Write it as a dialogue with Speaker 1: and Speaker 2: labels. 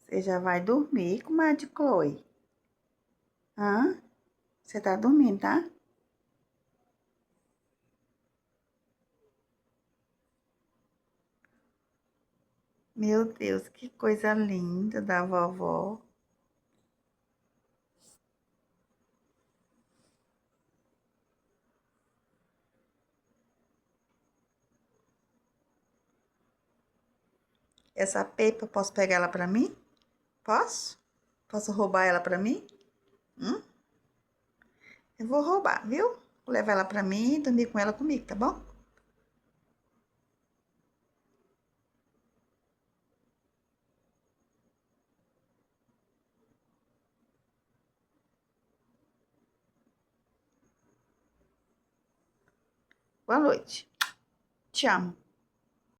Speaker 1: Você já vai dormir, comadre Chloe? Hã? Você tá dormindo, tá? Meu Deus, que coisa linda da vovó. Essa pepa, posso pegar ela pra mim? Posso? Posso roubar ela pra mim? Hum? Eu vou roubar, viu? Vou levar ela pra mim e dormir com ela comigo, tá bom? Boa noite. Te amo.